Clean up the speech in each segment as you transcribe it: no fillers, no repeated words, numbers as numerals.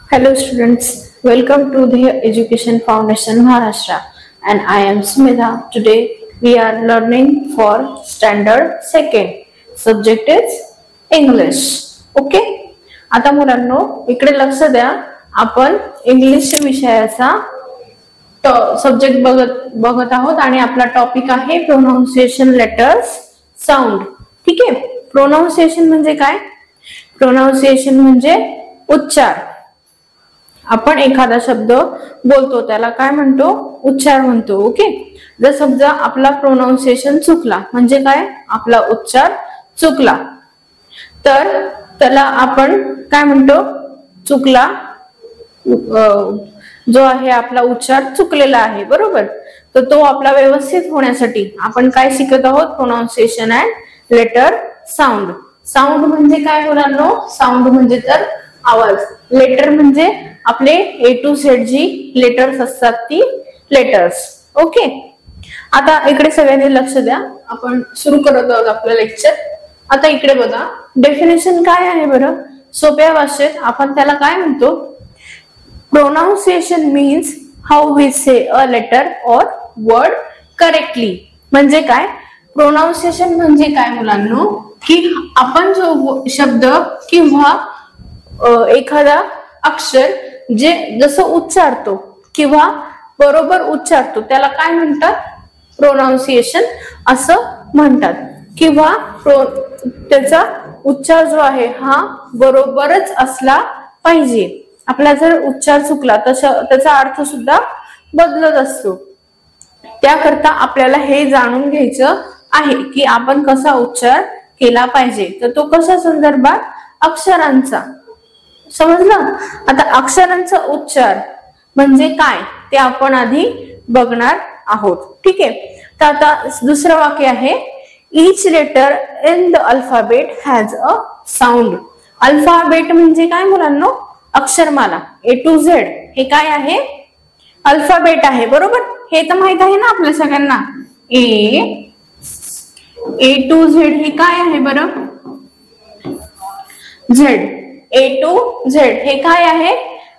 Hello students, welcome to the Education Foundation Maharashtra and I am Smita. Today we are learning for standard second. Subject is English. Okay? आता मुलांनो इकडे लक्ष द्या. आपण English विषयाचा subject बघत आहोत आणि आपला टॉपिक आहे प्रोनाउन्सिएशन लेटर्स साऊंड. ठीक आहे. प्रोनाउन्सिएशन म्हणजे काय? प्रोनाउन्सिएशन म्हणजे उच्चार. आपण एखादा शब्द बोलतो त्याला काय म्हणतो? उच्चार म्हणतो. ओके. जर समजा आपला प्रोनाउन्सिएशन चुकला म्हणजे काय? आपला उच्चार चुकला तर त्याला आपण काय म्हणतो? चुकला जो आहे आपला उच्चार चुकलेला आहे, बरोबर. तर तो आपला व्यवस्थित होण्यासाठी आपण काय शिकत आहोत? Pronunciation and letter sound. Sound म्हणजे काय मुलांनो? साऊंड म्हणजे तर आवाज. लेटर म्हणजे आपले A to Z जी लेटर्स असतात ती लेटर्स. ओके. आता इकडे सगळ्यांनी लक्ष द्या. आपण सुरू करत आहोत आपलं लेक्चर. आता इकडे बघा, डेफिनेशन काय आहे बरं? सोप्या भाषेत आपण त्याला काय म्हणतो? Pronunciation means how we say a letter or word correctly. म्हणजे काय? प्रोनाउन्सिएशन म्हणजे काय मुलांनो? की आपण जो शब्द किंवा एखादा अक्षर जे जसं उच्चारतो किंवा बरोबर उच्चारतो त्याला काय म्हणतात? प्रोनाउन्सिएशन असं म्हणतात. किंवा त्याचा उच्चार जो आहे हा बरोबरच असला पाहिजे. आपला जर उच्चार चुकला तर त्याचा अर्थ सुद्धा बदलत असतो. त्याकरता आपल्याला हे जाणून घ्यायचं आहे की आपण कसा उच्चार केला पाहिजे. तर तो कशा संदर्भात? अक्षरांचा. समजलं? आता अक्षरांचा उच्चार म्हणजे काय ते आपण आधी बघणार आहोत. ठीक आहे. तर आता दुसरं वाक्य आहे, each letter in the alphabet has a sound. Alphabet म्हणजे काय मुलांनो? अक्षरमाला. A to Z हे काय आहे? अल्फाबेट आहे, बरोबर. हे तर माहित आहे ना आपल्या सगळ्यांना. A to Z हे काय आहे बरं? Z. A to Z हे काय आहे?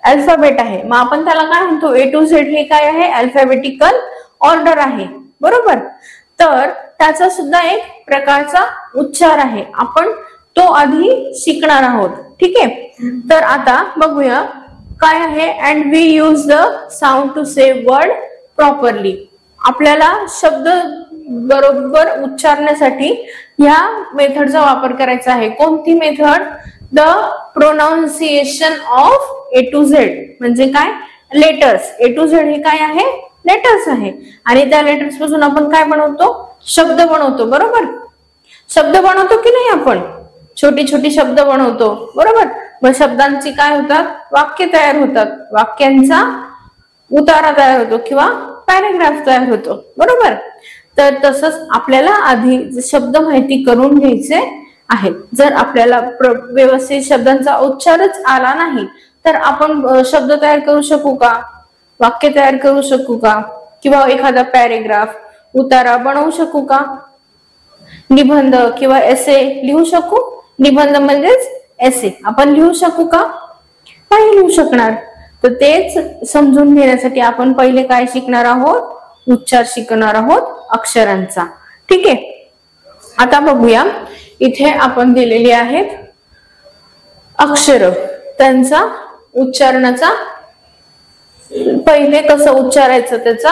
अल्फाबेट आहे. मग आपण त्याला काय म्हणतो? A to Z हे काय आहे? अल्फाबेटिकल ऑर्डर आहे, बरोबर. तर त्याचा सुद्धा एक प्रकारचा उच्चार आहे. आपण तो आधी शिकणार आहोत. ठीक आहे. तर आता बघूया काय आहे. And we use the sound to say word properly. आपल्याला शब्द बरोबर उच्चारण्यासाठी ह्या मेथडचा वापर करायचा आहे. कोणती method? The pronunciation of A to Z म्हणजे काय? लेटर्स. A to Z हे काय आहे? लेटर्स आहे. आणि त्या लेटर्स पासून आपण काय बनवतो? शब्द बनवतो, बरोबर. शब्द बनवतो की नाही आपण? छोटी छोटी शब्द बनवतो, बरोबर. मग शब्दांची काय होतात? वाक्य तयार होतात. वाक्यांचा उतारा तयार होतो किंवा पॅराग्राफ तयार होतो, बरोबर. तर तसंच आपल्याला आधी शब्द माहिती करून घ्यायचे आहेत. जर आपल्याला व्यवस्थित शब्दांचा उच्चारच आला नाही तर आपण शब्द तयार करू शकू का? वाक्य तयार करू शकू का? किंवा एखादा पॅराग्राफ उतारा बनवू शकू का? निबंध किंवा एसे लिहू शकू? निबंध म्हणजेच एसे आपण लिहू शकू का? नाही लिहू शकणार. तर तेच समजून घेण्यासाठी आपण पहिले काय शिकणार आहोत? उच्चार शिकणार आहोत अक्षरांचा. ठीक आहे. आता बघूया, इथे आपण दिलेली आहेत अक्षर. त्यांचा उच्चारणाचा पहिले कसं उच्चारायचं त्याचा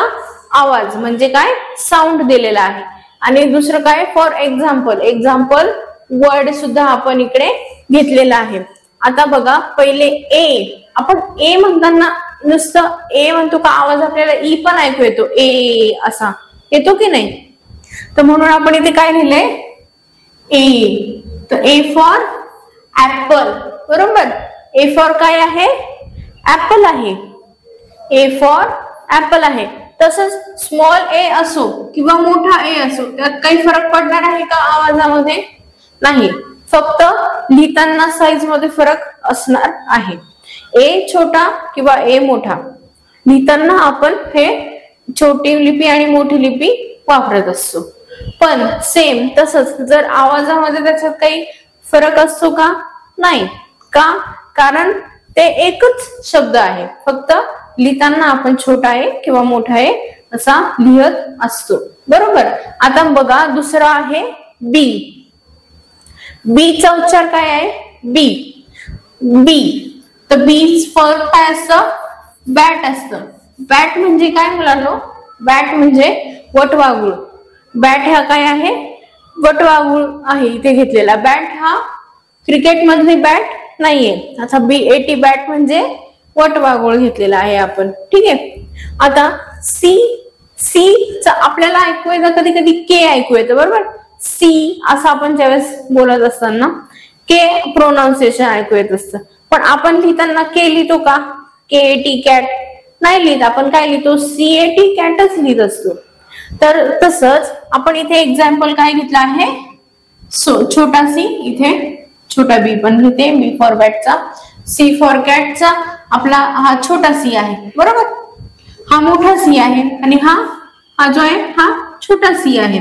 आवाज म्हणजे काय? साऊंड दिलेला आहे. आणि दुसरं काय? For example. एक्झाम्पल वर्ड सुद्धा आपण इकडे घेतलेला आहे. आता बघा पहिले ए. आपण ए म्हणताना नुसतं ए म्हणतो का? आवाज आपल्याला ई पण ऐकू येतो. ए असा येतो की नाही? तर म्हणून आपण इथे काय लिहिलंय? ए. तर ए फॉर ऍपल, बरोबर. ए फॉर काय आहे? ऍपल आहे. ए फॉर ऍपल आहे. तसंच स्मॉल ए असो किंवा मोठा ए असो त्यात काही फरक पडणार आहे का आवाजामध्ये? नाही. फक्त लिहिताना साईज मध्ये फरक असणार आहे. ए छोटा किंवा ए मोठा लिहिताना आपण हे छोटी लिपी आणि मोठी लिपी वापरत असतो. पण सेम तसंच जर आवाजामध्ये त्याच्यात काही फरक असतो का? नाही. का? कारण ते एकच शब्द आहे, फक्त लिहिताना आपण छोटा आहे किंवा मोठा आहे असा लिहत असतो, बरोबर. आता बघा दुसरा आहे बी. बी चा उच्चार काय आहे? बी. बी. तर बी फॉर काय असतं? बॅट असतं. बॅट म्हणजे काय मुलांनो? बॅट म्हणजे वटवाघूळ. बॅट हा काय आहे? वटवाघूळ आहे इथे घेतलेला. बॅट हा क्रिकेट मधली बॅट नाहीये. आता BAT बॅट म्हणजे वटवाघूळ घेतलेला आहे आपण, ठीक आहे. आता सी. सी चा आपल्याला ऐकू येतं कधी कधी के ऐकू येतं, बरोबर. सी असं आपण ज्यावेळेस बोलत असताना के प्रोनाउन्सिएशन ऐकू येत असतं, पण आपण लिहिताना के लिहितो का? KAT कॅट नाही लिहित, आपण काय लिहितो? CAT कॅटच लिहित असतो. तर तसंच आपण इथे एक्झाम्पल काय घेतलं आहे? छोटा सी, इथे छोटा बी पण लिहिते, बी फॉर बॅटचा, सी फॉर कॅटचा आपला हा छोटा सी आहे, बरोबर. हा मोठा सी आहे आणि हा जो आहे हा छोटा सी आहे.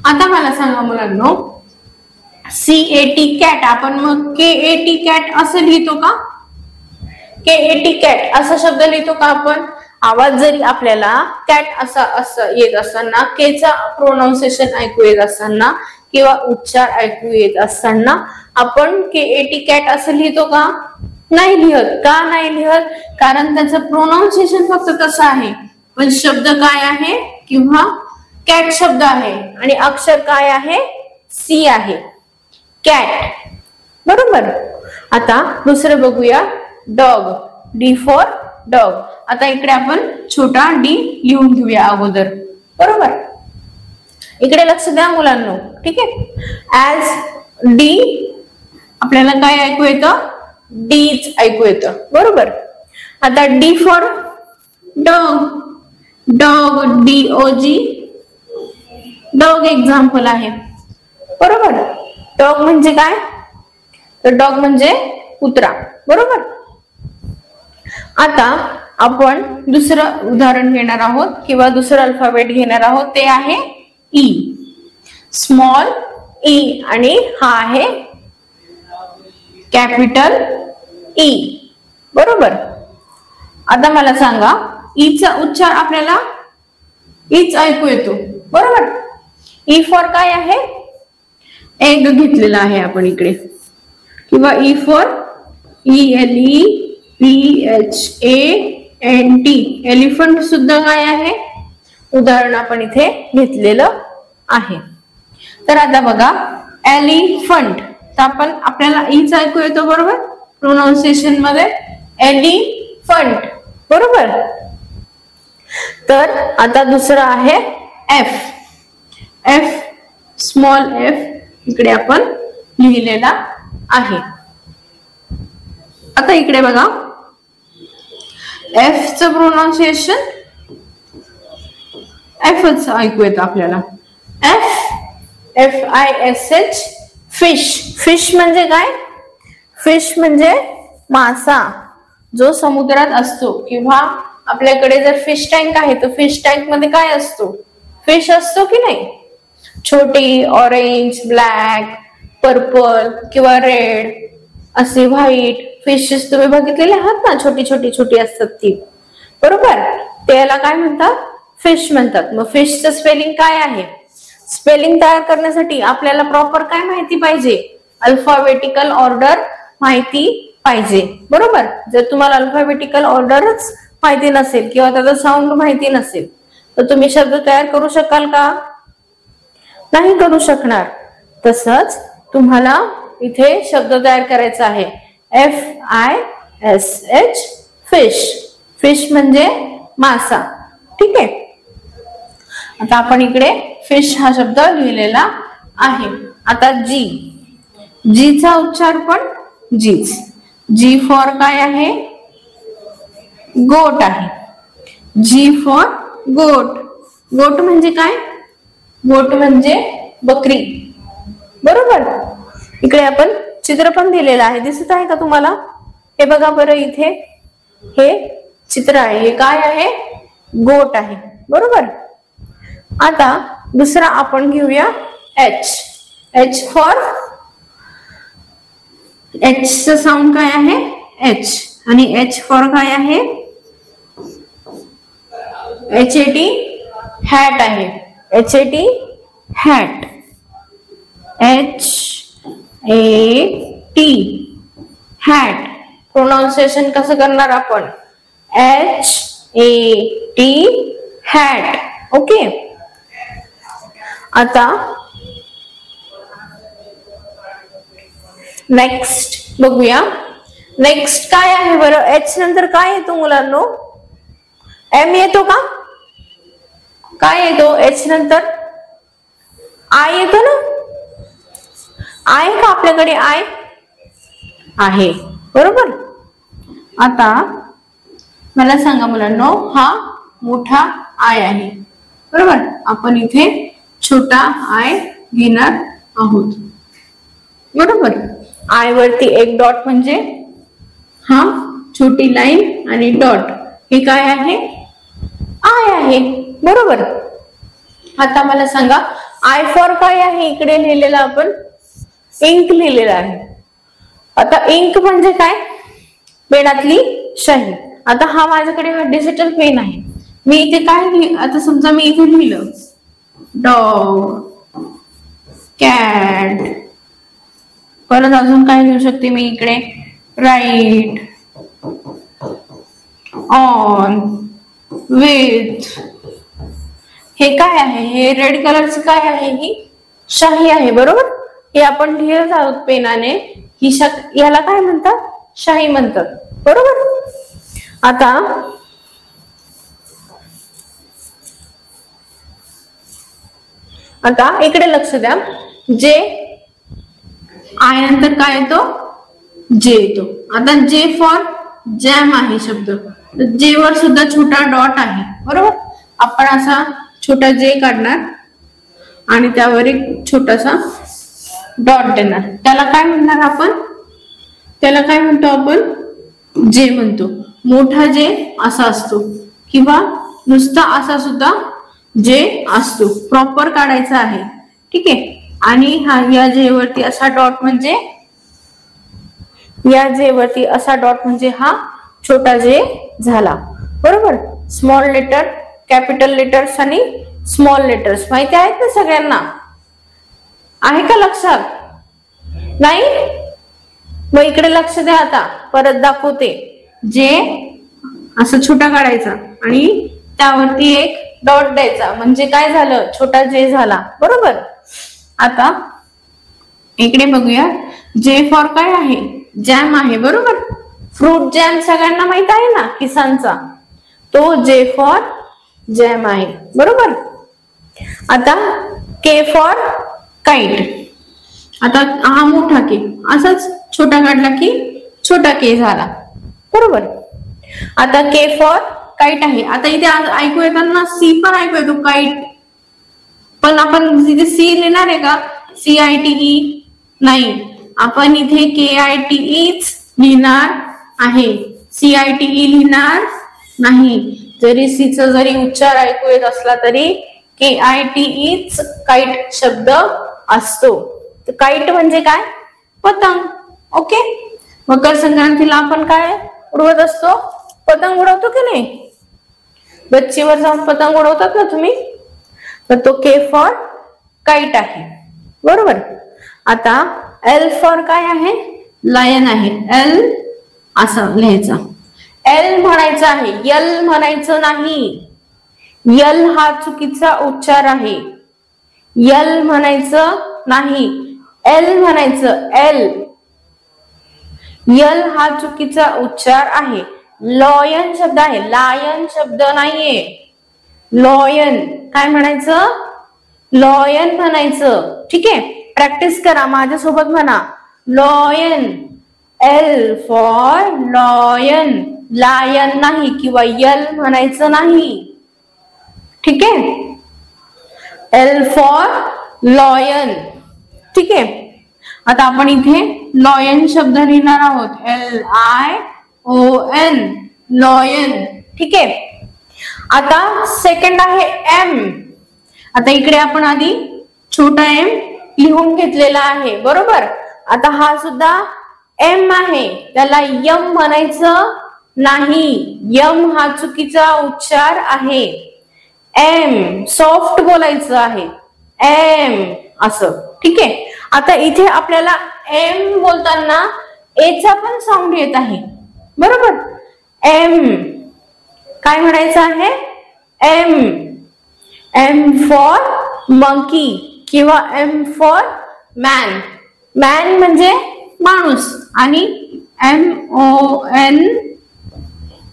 आता मला सांगा मुलांनो, CAT कॅट आपण मग KAT कॅट असं लिहितो का? KAT कॅट असा शब्द लिहितो का आपण? आवाज जरी आपल्याला कॅट असा येत असताना, केचा प्रोनाउन्सिएशन ऐकू येत असताना किंवा उच्चार ऐकू येत असताना आपण KAT कॅट असं लिहितो का? नाही लिहत. का नाही लिहत? कारण त्याचं प्रोनाउन्सिएशन फक्त तसं आहे, पण शब्द काय आहे? किंवा कॅट शब्द आहे आणि अक्षर काय आहे? सी आहे, कॅट, बरोबर. आता दुसरं बघूया, डॉग. D for dog. आता इकडे आपण छोटा डी लिहून घेऊया अगोदर, बरोबर. इकडे लक्ष द्या मुलांनो, ठीक आहे. ऍज डी आपल्याला काय ऐकू येतं? डीच ऐकू येतं, बरोबर. आता D for dog. Dog, DOG. Dog example आहे, बरोबर. डॉग म्हणजे काय? तर डॉग म्हणजे कुत्रा, बरोबर. आता आपण दुसरं उदाहरण घेणार आहोत किंवा दुसरं अल्फाबेट घेणार आहोत, ते आहे ई. स्मॉल ई आणि हा आहे कॅपिटल ई, बरोबर. आता मला सांगा, ईचा उच्चार आपल्याला ईच ऐकू येतो, बरोबर. ई फॉर काय आहे? एग घेतलेला आहे आपण इकडे, किंवा ई फॉर ELEPHANT. एलिफंट सुद्धा काय आहे? उदाहरण आपण इथे घेतलेलं आहे. तर आता बघा, एलिफंट तर आपण आपल्याला ईच ऐकू येतो, बरोबर. प्रोनाउन्सिएशन मध्ये एलिफंट, बरोबर. तर आता दुसरं आहे एफ. एफ, स्मॉल एफ इकडे आपण लिहिलेला आहे. आता इकडे बघा, एफ च प्रोनाउन्सिएशन एफच ऐकू येतं आपल्याला. FISH, fish. फिश म्हणजे काय? फिश म्हणजे मासा जो समुद्रात असतो, किंवा आपल्याकडे जर फिश टँक आहे तर फिश टँक मध्ये काय असतो? फिश असतो की नाही? छोटी ऑरेंज, ब्लॅक, पर्पल किंवा रेड असे व्हाईट फिशेस तुम्ही बघितलेले आहात ना, छोटी छोटी छोटी असतात ती, बरोबर. त्याला काय म्हणतात? फिश म्हणतात. मग फिशचं स्पेलिंग काय आहे? स्पेलिंग तयार करण्यासाठी आपल्याला प्रॉपर काय माहिती पाहिजे? अल्फाबेटिकल ऑर्डर माहिती पाहिजे, बरोबर. जर तुम्हाला अल्फाबेटिकल ऑर्डरच माहिती नसेल किंवा त्याचा साऊंड माहिती नसेल तर तुम्ही शब्द तयार करू शकाल का? नाही करू शकणार. तसंच तुम्हाला इथे शब्द तयार करायचा आहे. FISH, fish. फिश म्हणजे मासा, ठीक आहे. आता आपण इकडे फिश हा शब्द लिहिलेला आहे. आता जी. जीचा उच्चार पण जीच. जी फॉर काय आहे? गोट आहे. जी फॉर गोट. गोट म्हणजे काय? गोट म्हणजे बकरी, बरोबर. इकडे आपण चित्र पण दिलेलं आहे, दिसत आहे का तुम्हाला? हे बघा बरं, इथे हे चित्र आहे. हे काय आहे? गोट आहे, बरोबर. आता दुसरा आपण घेऊया एच. एच फॉर, एच चं साऊंड काय आहे? एच. आणि H फॉर काय आहे, HAT हॅट आहे, HAT hat, HAT hat. Pronunciation कसं करणार आपण, HAT हॅट. ओके. आता नेक्स्ट बघूया. नेक्स्ट काय आहे बरं, H नंतर काय येतो मुलांनो, M येतो का, काय येतो H नंतर, I येतो ना, आहे का आपल्याकडे, I आहे, बरोबर. आता मला सांगा मुलांनो, हा मोठा I आहे, बरोबर. आपण इथे छोटा I घेणार आहोत, बरोबर. I वरती एक डॉट म्हणजे हा छोटी लाईन आणि डॉट हे काय आहे, I आहे, बरोबर. आता मला सांगा I फॉर काय आहे, इकडे लिहिलेलं आपण इंक लिहिलेलं आहे. आता इंक म्हणजे काय, पेनातली शाई. आता हा माझ्याकडे हा डिजिटल पेन आहे, मी इथे काय, आता समजा मी इथे लिहिलं डॉग, कॅट, परत अजून काय लिहू शकते मी इकडे, राईट, ऑन, विथ. हे काय आहे, हे रेड कलरचं काय आहे, ही शाही आहे, बरोबर. हे आपण लिहित आहोत पेनाने, ही याला काय म्हणतात, शाही म्हणतात, बरोबर. आता इकडे लक्ष द्या, जे आय नंतर काय येतो, जे येतो. आता जे फॉर जॅम आहे शब्द, जे वर सुद्धा छोटा डॉट आहे, बरोबर. आपण असा छोटा जे काढणार आणि त्यावर एक छोटासा डॉट देणार, त्याला काय म्हणणार आपण, त्याला काय म्हणतो आपण, जे म्हणतो. मोठा जे असा असतो किंवा नुसता असा सुद्धा जे असतो, प्रॉपर काढायचा आहे, ठीक आहे. आणि हा या जे वरती असा डॉट म्हणजे, या जे वरती असा डॉट म्हणजे हा छोटा जे झाला, बरोबर. स्मॉल लेटर, कॅपिटल लेटर्स आणि स्मॉल लेटर्स माहिती आहेत ना सगळ्यांना, आहे का लक्षात, नाही. मग इकडे लक्ष द्या, आता परत दाखवते. जे असं छोटा काढायचा आणि त्यावरती एक डॉट द्यायचा म्हणजे काय झालं, छोटा जे झाला, बरोबर. आता इकडे बघूया, जे फॉर काय आहे, जॅम आहे, बरोबर. फ्रूट जॅम सगळ्यांना माहित आहे ना, किसानचा, तो जे फॉर जॅम आहे, बरोबर. आता के फॉर काइट. आता हा मोठा के असाच छोटा काढला की छोटा के झाला, बरोबर. आता के फॉर काइट आहे. आता इथे ऐकू येताना सी पण ऐकू येतो, काइट, पण आपण तिथे सी लिहिणार आहे का, CITE नाही, आपण इथे KITE लिहिणार आहे, CITE लिहिणार नाही. जरी सीचा जरी उच्चार ऐकू येत असला तरी KITE काइट शब्द असतो. काइट म्हणजे काय, पतंग. ओके. मकर संक्रांतीला आपण काय उडवत असतो, पतंग उडवतो की नाही, गच्चीवर जाऊन पतंग उडवतात ना तुम्ही, तर तो के फॉर काइट आहे, बरोबर. आता एल फॉर काय आहे, लायन आहे. एल असं लिहायचा, एल म्हणायचं आहे, यल म्हणायचं नाही. यल हा चुकीचा उच्चार आहे, यल म्हणायचं नाही, एल म्हणायचं. एल, यल हा चुकीचा उच्चार आहे. लॉयन शब्द आहे, लायन शब्द नाहीये. लॉयन काय म्हणायचं, लॉयन म्हणायचं, ठीक आहे. प्रॅक्टिस करा, माझ्यासोबत म्हणा, lion. L for lion, lion नाही किंवा यल म्हणायचं नाही, ठीक आहे. एल फॉर लॉयन, ठीक आहे. आता आपण इथे लॉयन शब्द लिहिणार आहोत, LION, लॉयन, ठीक आहे. आता सेकंड आहे एम. आता इकडे आपण आधी छोटा एम लिहून घेतलेला आहे, बरोबर. आता हा सुद्धा एम आहे त्याला यम म्हणायचं नाही, यम हा चुकीचा उच्चार आहे. एम सॉफ्ट बोलायचं आहे, एम असं. ठीक आहे. आता इथे आपल्याला एम बोलताना एचा पण साऊंड येत आहे, बरोबर. एम काय म्हणायचं आहे, एम. एम फॉर मंकी किंवा एम फॉर मॅन. मॅन म्हणजे माणूस आणि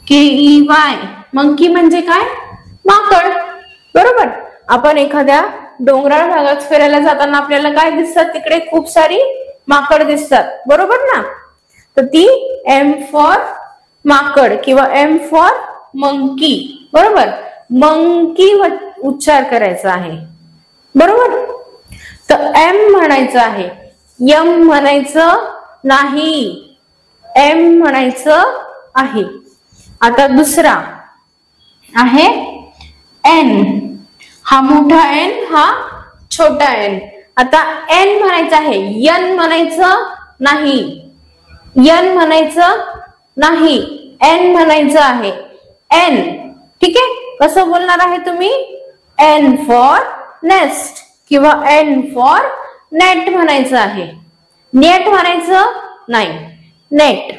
MONKEY मंकी म्हणजे काय, माकड, बरोबर. आपण एखाद्या डोंगराळ भागात फिरायला जाताना आपल्याला काय दिसतात, तिकडे खूप सारी माकड दिसतात, बरोबर ना. तर ती एम फॉर माकड किंवा एम फॉर मंकी, बरोबर. मंकी उच्चार करायचा आहे, बरोबर. तर एम म्हणायचं आहे, यम म्हणायचं नाही, एम म्हणायचं आहे. आता दुसरा आहे एन. हा मोठा एन, हा छोटा एन. आता एन म्हणायचं आहे, यन म्हणायचं नाही, यन म्हणायचं नाही, एन म्हणायचं आहे, एन. ठीक आहे. कसं बोलणार आहे तुम्ही, एन फॉर नेस्ट किंवा एन फॉर नेट म्हणायचं आहे. नेट म्हणायचं नाही, नेट.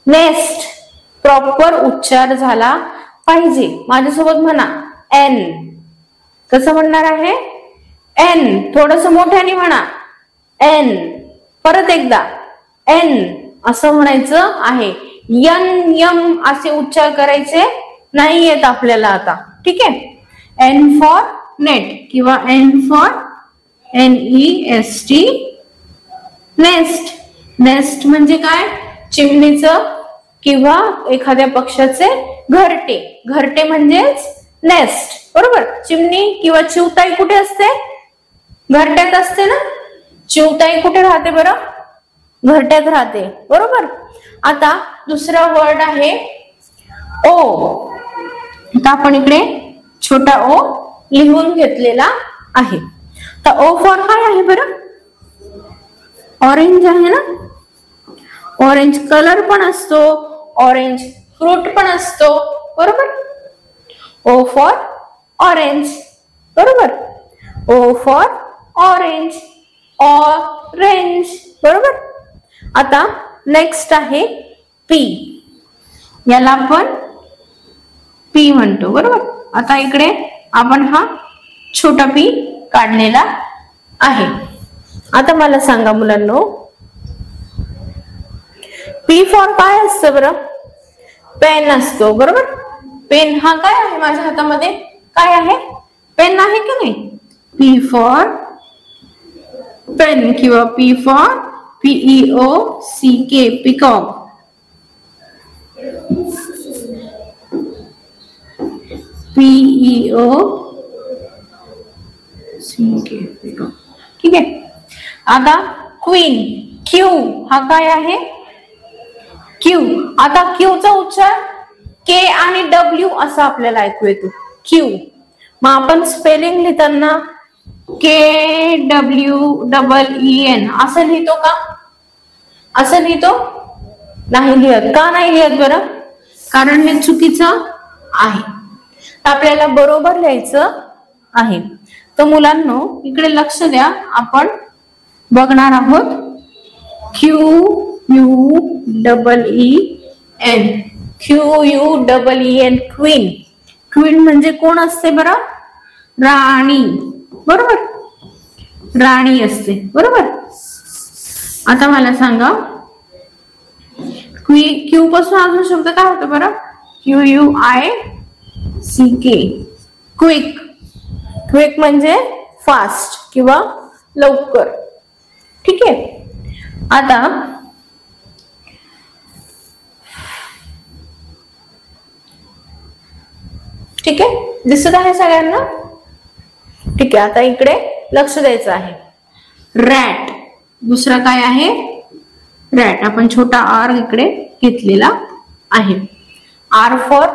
नेस्ट प्रॉपर उच्चार झाला पाहिजे. माझ्यासोबत म्हणा, एन. कसं म्हणणार आहे, एन. थोडस मोठ्याने म्हणा, एन. परत एकदा एन असं म्हणायचं आहे. यन यम असे उच्चार करायचे नाही येत आपल्याला आता. ठीक आहे. एन फॉर नेट किंवा N for NEST nest. Nest म्हणजे काय, चिमणीचं किंवा एखाद्या पक्षाचे घरटे. घरटे म्हणजेच नेस्ट, बरोबर. चिमणी किंवा चिवताई कुठे असते, घरट्यात असते ना. चिवताई कुठे राहते बरं, घरट्यात राहते, बरोबर. आता दुसरा वर्ड आहे ओ. आता आपण इकडे छोटा ओ लिहून घेतलेला आहे. तर ओ फॉर काय आहे बरं, ऑरेंज आहे ना. ऑरेंज कलर पण असतो, ऑरेंज फ्रूट पण असतो, बरोबर. ओ फॉर ऑरेंज, बरोबर. ओ फॉर ऑरेंज, ऑरेंज, बरोबर. आता नेक्स्ट आहे पी. याला आपण पी म्हणतो, बरोबर. आता इकडे आपण हा छोटा पी काढलेला आहे. आता मला सांगा मुलांनो, पी फॉर काय असतं बरं, पेन असतो, बरोबर. पेन हा काय आहे माझ्या हातामध्ये, काय आहे, पेन आहे की नाही. पी फॉर पेन किंवा P for PEOCK peacock. PEOCK peacock. ठीक आहे. आता क्वीन. क्यू हा काय आहे, क्यू. आता क्यू चा उच्चार के आणि डब्ल्यू असा आपल्याला ऐकू येतो, क्यू. मग आपण स्पेलिंग लिहिताना KWEEN असं लिहितो का, असं लिहितो नाही लिहत. का नाही लिहत बरं, कारण हे चुकीचं आहे. आपल्याला बरोबर लिहायचं आहे. तर मुलांनो इकडे लक्ष द्या, आपण बघणार आहोत QUEEN. QUEEN queen. क्वीन म्हणजे कोण असते बरं, राणी, बरोबर. राणी असते, बरोबर. आता मला सांगा, क्यू पासून अजून शब्द काय होतं बरं, QUICK क्विक. क्विक म्हणजे फास्ट किंवा लवकर. ठीक आहे. आता ठीक आहे, दिसत आहे सगळ्यांना. ठीक आहे. आता इकडे लक्ष द्यायचं आहे. रॅट. दुसरा काय आहे, रॅट. आपण छोटा आर इकडे घेतलेला आहे. आर फॉर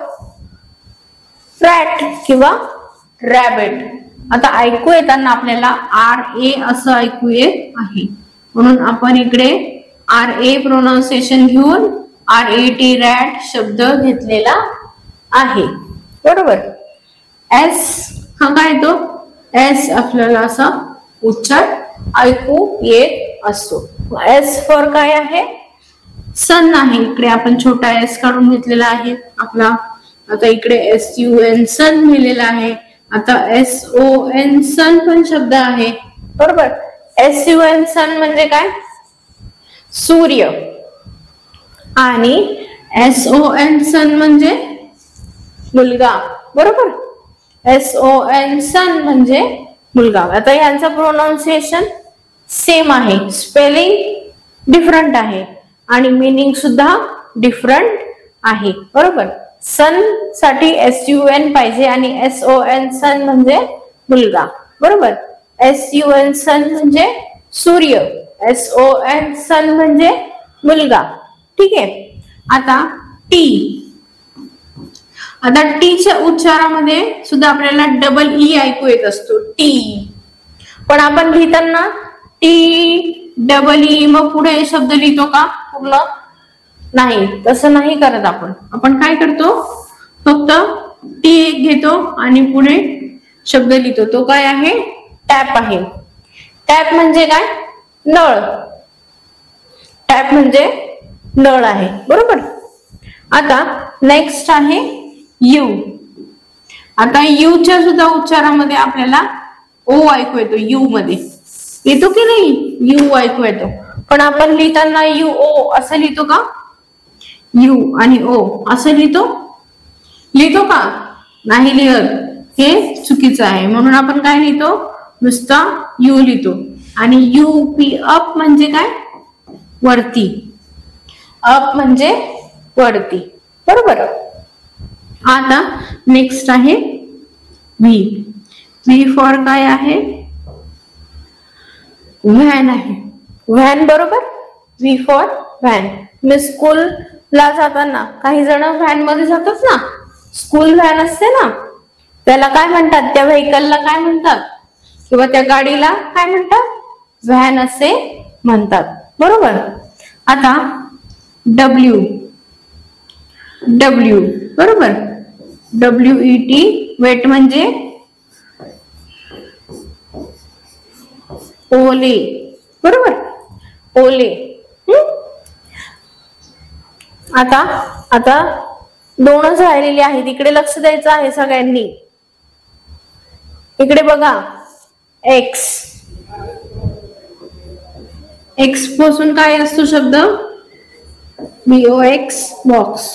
रॅट किंवा रॅबिट. आता ऐकू येताना आपल्याला RA असं ऐकू येत आहे, म्हणून आपण इकडे RA प्रोनाउन्सिएशन घेऊन RAT रॅट शब्द घेतलेला आहे. बरोबर. S हा काय तो S आपल्याला असा उच्चार ऐकू येत असतो. S फॉर काय आहे? सन आहे. इकडे आपण छोटा S काढून घेतलेला आहे आपला. आता इकडे SUN सन लिहिलेला आहे. आता SON सन पण शब्द आहे. बरोबर. SUN सन म्हणजे काय? सूर्य. आणि SON सन म्हणजे मुलगा. बरोबर. SON सन म्हणजे मुलगा. आता यांचा प्रोनाउन्सिएशन सेम आहे, स्पेलिंग डिफरंट आहे आणि मीनिंग सुद्धा डिफरंट आहे. बरोबर. सन साठी SUN पाहिजे आणि SON सन म्हणजे मुलगा. बरोबर. SUN सन म्हणजे सूर्य, SON सन म्हणजे मुलगा. ठीक आहे. आता टी. आता टीच्या उच्चारामध्ये सुद्धा आपल्याला डबल ई ऐकू येत असतो. टी. पण आपण लिहिताना टी डबल ई मग पुढे शब्द लिहितो का पूर्ण? नाही, तसं नाही करत आपण. आपण काय करतो? फक्त टी एक घेतो आणि पुढे शब्द लिहितो. तो काय आहे? टॅप आहे. टॅप म्हणजे काय? नळ. टॅप म्हणजे नळ आहे. बरोबर. आता नेक्स्ट आहे यू. आता यूच्या सुद्धा उच्चारामध्ये आपल्याला ओ ऐकू येतो. यू मध्ये येतो की नाही? यू ऐकू येतो. पण आपण लिहिताना यू ओ असं लिहितो का? यू आणि ओ असं लिहितो का? नाही लिहत. हे चुकीचं आहे. म्हणून आपण काय लिहितो? नुसता यू लिहितो. आणि UP अप म्हणजे काय? वरती. अप म्हणजे वरती. बरोबर. आता नेक्स्ट आहे व्ही. व्ही फॉर काय आहे? व्हॅन आहे. व्हॅन. बरोबर. V for van. मी स्कूलला जाताना काही जण व्हॅन मध्ये जातात ना, स्कूल व्हॅन असते ना, त्याला काय म्हणतात? त्या व्हेकलला काय म्हणतात? किंवा त्या गाडीला काय म्हणतात? व्हॅन असे म्हणतात. बरोबर. आता डब्ल्यू. डब्ल्यू. बरोबर. WET वेट म्हणजे ओले. बरोबर. ओले. आता दोनच राहिलेली आहेत. इकडे लक्ष द्यायचं आहे सगळ्यांनी. इकडे बघा. एक्स. एक्स पासून काय असतो शब्द? BOX बॉक्स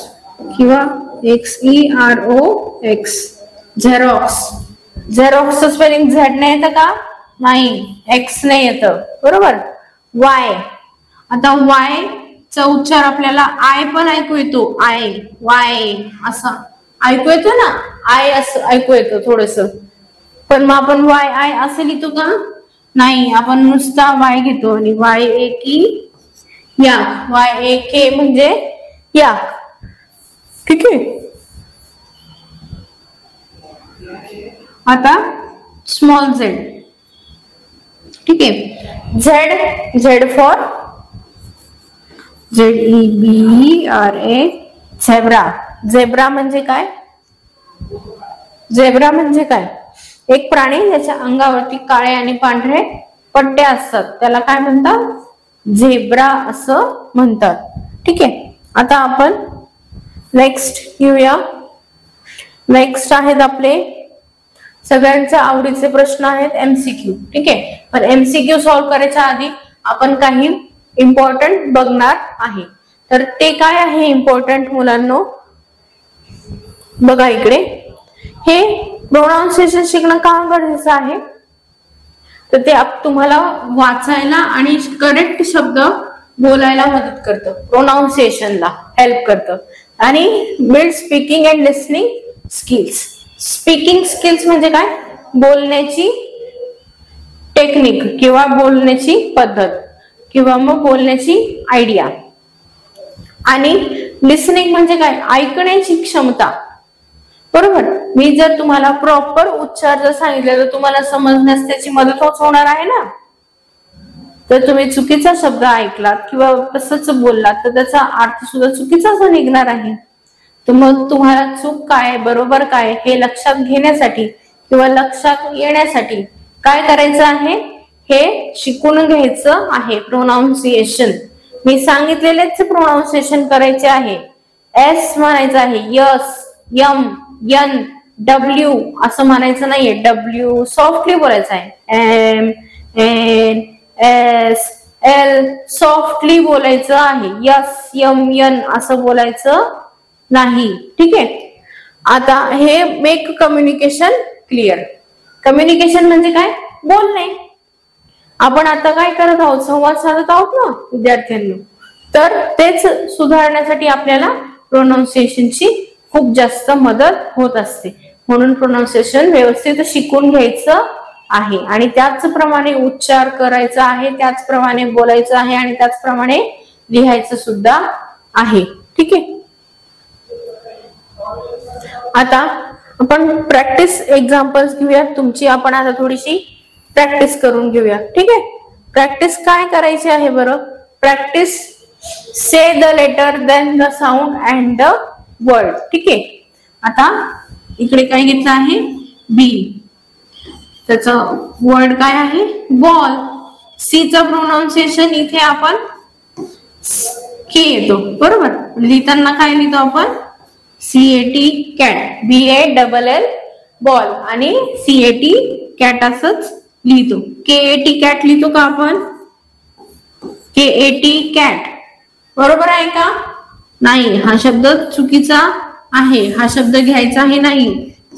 किंवा XEROX झेरॉक्स. झेरॉक्सचं स्पेलिंग झेड नाही येतं का? नाही, एक्स नाही येतं. बरोबर. वाय. आता वाय चा उच्चार आपल्याला आय पण ऐकू येतो. आय, वाय असा ऐकू येतो ना. आय असं ऐकू येतो थोडस. पण मग आपण वाय आय असं लिहितो का? नाही, आपण नुसता वाय घेतो. आणि YAK याक. YAK म्हणजे याक. ठीक आहे. आता स्मॉल झेड. ठीक आहे. Z. Z for ZEBRA zebra. Zebra म्हणजे काय? झेब्रा म्हणजे काय? एक प्राणी ज्याच्या अंगावरती काळे आणि पांढरे पट्टे असतात त्याला काय म्हणतात? झेब्रा असं म्हणतात. ठीक आहे. आता आपण नेक्स्ट घेऊया. नेक्स्ट आहेत आपले सगळ्यांच्या आवडीचे प्रश्न आहेत MCQ. ठीक आहे. पण MCQ सॉल्व्ह करायच्या आधी आपण काही इम्पॉर्टंट बघणार आहे. तर ते काय आहे इम्पॉर्टंट मुलांनो? बघा इकडे. हे प्रोनाउन्सिएशन शिकणं का गरजेचं आहे? तर ते तुम्हाला वाचायला आणि करेक्ट शब्द बोलायला मदत करतं. प्रोनाउन्सिएशनला हेल्प करतं. आणि build speaking and listening skills. Speaking skills म्हणजे काय? बोलण्याची टेक्निक किंवा बोलण्याची पद्धत किंवा मग बोलण्याची आयडिया. आणि लिसनिंग म्हणजे काय? ऐकण्याची क्षमता. बरोबर. मी जर तुम्हाला प्रॉपर उच्चार जर सांगितलं तर तुम्हाला समजण्यास त्याची मदत होणार आहे ना. तर तुम्ही चुकीचा शब्द ऐकलात किंवा तसंच बोललात तर त्याचा अर्थ सुद्धा चुकीचाच निघणार आहे. तर मग तुम्हाला चूक काय बरोबर काय हे लक्षात घेण्यासाठी किंवा लक्षात येण्यासाठी काय करायचं आहे, हे शिकून घ्यायचं आहे. प्रोनाउन्सिएशन मी सांगितलेलेच प्रोनाउन्सिएशन करायचे आहे. एस म्हणायचं आहे, यस, यम, यन, डब्ल्यू असं म्हणायचं नाहीये. डब्ल्यू सॉफ्टली बोलायचं आहे. M, N, S, L softly बोलायचं आहे. यस, यम, यन असं बोलायचं नाही. ठीक आहे. आता हे मेक कम्युनिकेशन क्लिअर. कम्युनिकेशन म्हणजे काय, बोलणे. आपण आता काय करत आहोत, संवाद साधत आहोत ना विद्यार्थ्यांना. तर तेच सुधारण्यासाठी आपल्याला प्रोनाउन्सिएशनची खूप जास्त मदत होत असते. म्हणून प्रोनाउन्सिएशन व्यवस्थित शिकून घ्यायचं आहे आणि त्याचप्रमाणे उच्चार करायचा आहे, त्याचप्रमाणे बोलायचं आहे आणि त्याचप्रमाणे लिहायचं सुद्धा आहे. ठीक आहे. आता आपण प्रॅक्टिस एक्झाम्पल्स घेऊया तुमची. आपण आता थोडीशी प्रॅक्टिस करून घेऊया. ठीक आहे. प्रॅक्टिस काय करायची आहे बरं. Practice say the letter then the sound and the word. ठीक आहे. आता इकडे काय घेतलं आहे, बी. त्याचं वर्ड काय आहे, बॉल. सी चं प्रोनाउन्सिएशन इथे आपण के येतो, बरोबर. लिहिताना काय लिहितो आपण, CAT कॅट, BALL बॉल आणि CAT कॅट असंच लिहितो. KAT कॅट लिहितो का आपण, KAT कॅट बरोबर आहे का, नाही. हा शब्द चुकीचा आहे. हा शब्द घ्यायचा आहे नाही.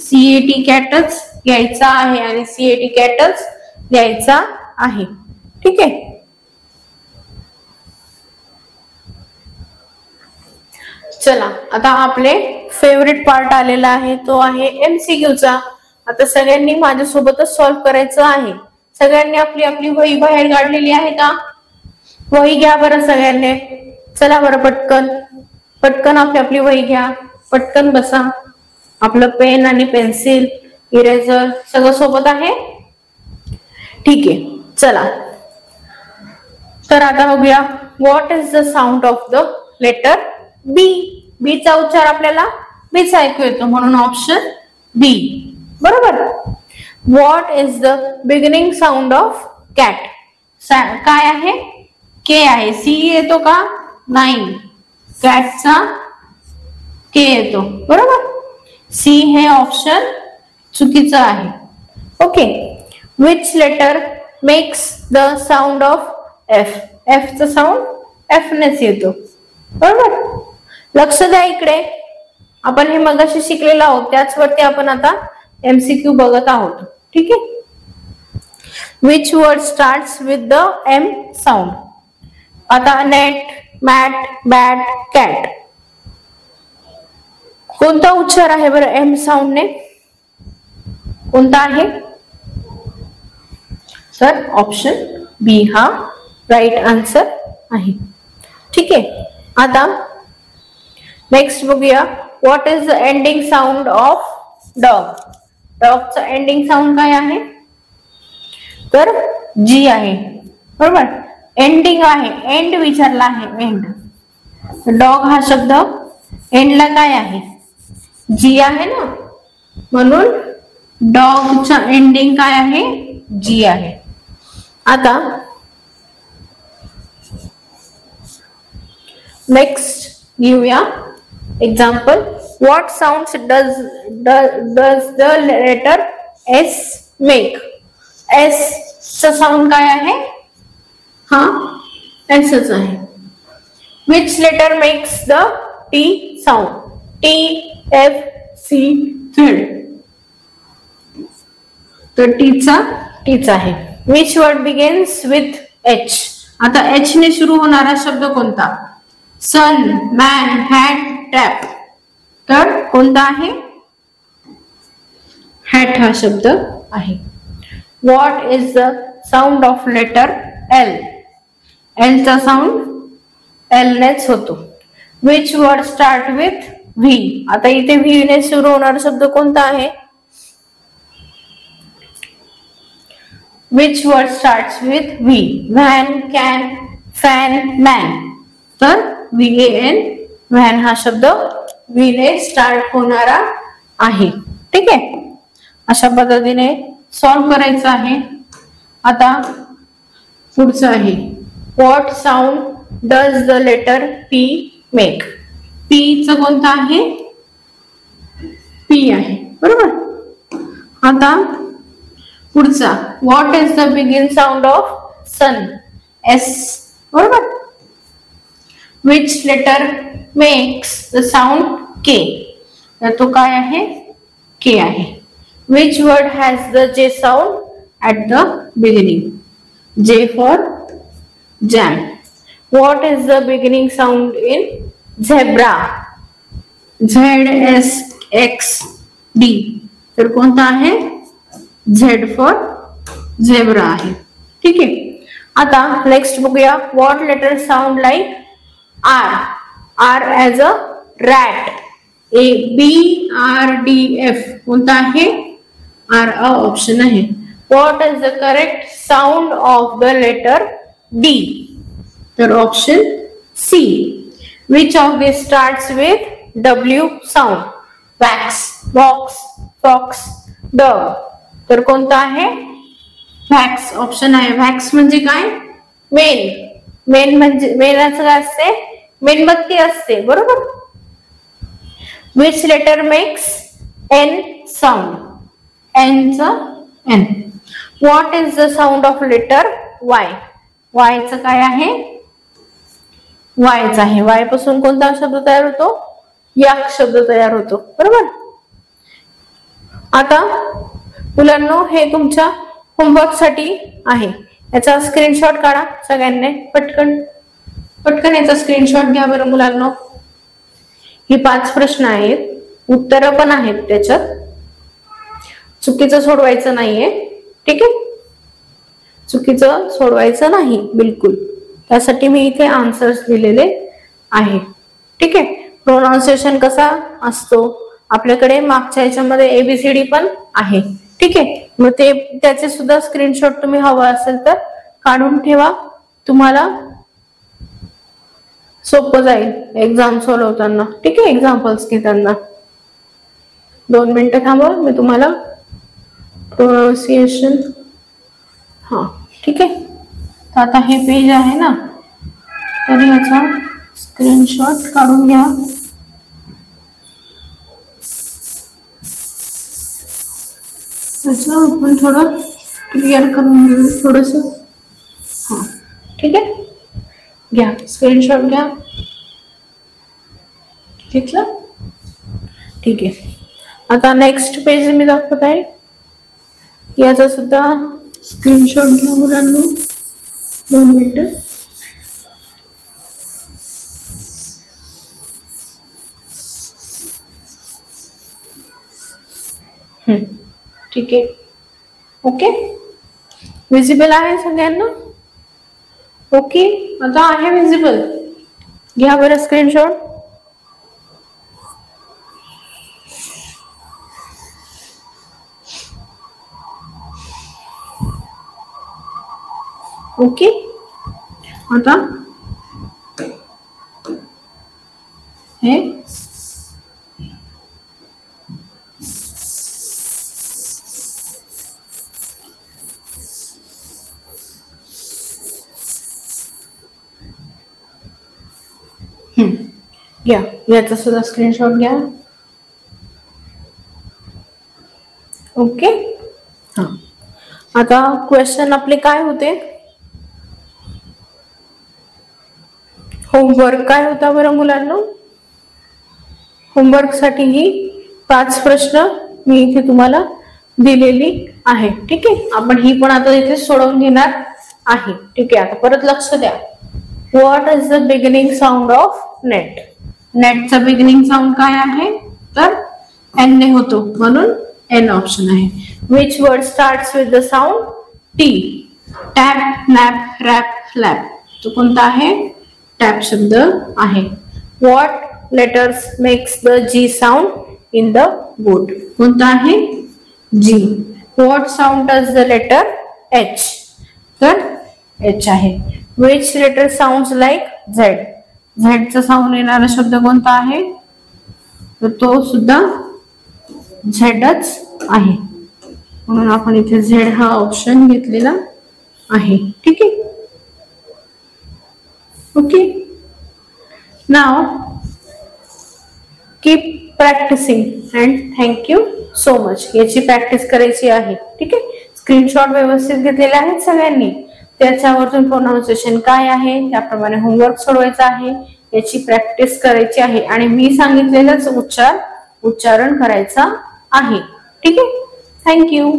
CAT कॅटच घ्यायचा आहे आणि CAT कॅटच घ्यायचा आहे. ठीक आहे. चला आता आपले फेवरेट पार्ट आलेला आहे, तो आहे MCQचा. आता सगळ्यांनी माझ्यासोबतच सॉल्व्ह करायचं आहे. सगळ्यांनी आपली आपली वही बाहेर काढलेली आहे का, वही घ्या बरं सगळ्यांनी. चला बरं पटकन पटकन आपली आपली वही घ्या, पटकन बसा. आपलं पेन आणि पेन्सिल, इरेजर सगळं सोबत आहे. ठीक आहे. चला तर आता बघूया, what is the sound of the letter B. B चा उच्चार आपल्याला बीच ऐकू येतो म्हणून ऑप्शन बी बरोबर. What is the beginning sound of cat. काय आहे, के आहे. सी येतो का, नाही. कॅटचा के येतो, बरोबर. सी हे ऑप्शन चुकीचं आहे. Okay. Which letter makes the sound of F. F चा साऊंड एफ नेच येतो, बरोबर. लक्ष द्या इकडे. आपण हे मगाशी शिकलेलो आहोत, त्याचवरती आपण आता MCQ बघत आहोत. ठीक आहे. Which word starts with the M sound. आता नेट, मॅट, बॅट, कॅट कोणता उच्चार आहे बरं एम साऊंडने, कोणता आहे, तर ऑप्शन बी हा राईट आन्सर आहे. ठीक आहे. आता नेक्स्ट बघूया, what is the ending sound of dog. डॉगचं एंडिंग साऊंड काय आहे, तर जी आहे, बरोबर. एंडिंग आहे, एंड विचारला आहे, एंड. डॉग हा शब्द एंडला काय आहे, जी आहे ना, म्हणून डॉगचा एंडिंग काय आहे, जी आहे. आता नेक्स्ट घेऊया example. What sound does the letter S make. S चा साऊंड काय आहे, हा एसच आहे. Which letter makes the T sound. T, F, C, Z. तर टीचा आहे. Which word begins with H. आता एच ने सुरू होणारा शब्द कोणता, सन, मॅन, हॅट, टॅप. तर कोणता आहे, हॅट हा शब्द आहे. What is the sound of letter L. L चा साऊंड एल नेच होतो. Which word start with V. आता इथे व्ही ने सुरू होणारा शब्द कोणता आहे, which word starts with V? Van, can, fan, man. तर VAN, व्हॅन हा शब्द व्ही ने स्टार्ट होणारा आहे. ठीक आहे, अशा पद्धतीने सॉल्व्ह करायचं आहे. आता पुढचं आहे, what sound does the letter P make? P चं कोणतं आहे? P आहे, बरोबर. आता पुढचा, what is the begin sound of sun? S, बरोबर. Which letter makes the sound K? तर तो काय आहे? K आहे. Which word has the J sound at the beginning? J for jam. What is the beginning sound in zebra? ZSXD. तर कोणता आहे? Z for zebra आहे. ठीक आहे, आता नेक्स्ट बघूया, what letter sound like R? R as a rat. BRDF कोणता आहे? R ऑप्शन आहे. What is the correct sound of the letter D? तर option C. Which of this starts with W sound? Wax, box, fox, dog. तर कोणता आहे? Wax option आहे. Wax म्हणजे काय? मेन. मेन म्हणजे मेनाचं काय असते? मेणबत्ती असते, बरोबर. Which letter makes N sound? N चं N. What is the sound of letter Y? Y चं काय आहे? Y चं आहे. Y पासून कोणता शब्द तयार होतो? याक शब्द तयार होतो, बरोबर. आता मुलांनो, हे तुमच्या होमवर्क साठी आहे. याचा स्क्रीनशॉट काढा सगळ्यांनी. पटकन पटकन याचा स्क्रीनशॉट घ्या बरं मुलांनो. ही 5 प्रश्न आहेत, उत्तर पण आहेत त्याच्यात. चुकीचं सोडवायचं नाहीये. ठीक आहे, चुकीचं सोडवायचं नाही बिलकुल. त्यासाठी मी इथे आन्सर्स दिलेले आहे. ठीक आहे, प्रोनाउन्सिएशन कसा असतो आपल्याकडे मागच्या याच्यामध्ये ABCD पण आहे. ठीक आहे, मग ते त्याचे सुद्धा स्क्रीनशॉट तुम्ही हवा असेल तर काढून ठेवा. तुम्हाला सोपं जाईल एक्झाम सोडवताना. ठीक आहे, एक्झाम्पल्स घेताना. 2 मिनिटं थांबा, मी तुम्हाला प्रोनाउन्सिएशन. ठीक आहे, तर आता हे पेज आहे ना, तर याचा स्क्रीनशॉट काढून घ्या. आपण थोडं क्लिअर करून घेऊ थोडस. ठीक आहे, घ्या स्क्रीनशॉट घ्या. घेतलं? ठीक आहे, आता नेक्स्ट पेज मी दाखवत आहे. याचा सुद्धा स्क्रीनशॉट घ्या मुलांना. 2 मिनिटं. ठीक आहे, ओके. विजिबल आहे सगळ्यांना? ओके, आता आहे विजिबल. घ्या बरं स्क्रीनशॉट. ओके, आता हे घ्या, याचा सुद्धा स्क्रीनशॉट घ्या. ओके, आता क्वेश्चन आपले काय होते? होमवर्क काय होता बरं मुलांना? होमवर्क साठी ही 5 प्रश्न मी इथे तुम्हाला दिलेली आहे. ठीक आहे, आपण ही पण आता इथे सोडवून घेणार आहे. ठीक आहे, आता परत लक्ष द्या. What is the beginning sound of net? नेटचा बिगिनिंग साऊंड काय आहे? तर N ने होतो, म्हणून N ऑप्शन आहे. Which word starts with the sound T? Tap, nap, rap, flap. तो कोणता आहे? टॅप शब्द आहे. What letters makes the G sound in the boat? कोणता आहे? G. What sound does the letter H, तर एच आहे. Which letter sounds like Z, झेडचा साऊंड येणारा शब्द कोणता आहे, तर तो सुद्धा झेडच आहे. म्हणून आपण इथे झेड हा ऑप्शन घेतलेला आहे. ठीक आहे. Okay, now keep practising and thank you so much. याची प्रॅक्टिस करायची आहे. ठीक आहे. स्क्रीनशॉट व्यवस्थित घेतलेले आहेत सगळ्यांनी. त्याच्यावरतून प्रोनाउन्सिएशन काय आहे त्याप्रमाणे होमवर्क सोडवायचा आहे, याची प्रॅक्टिस करायची आहे आणि मी सांगितलेलंच उच्चारण करायचा आहे. ठीक आहे. थँक्यू.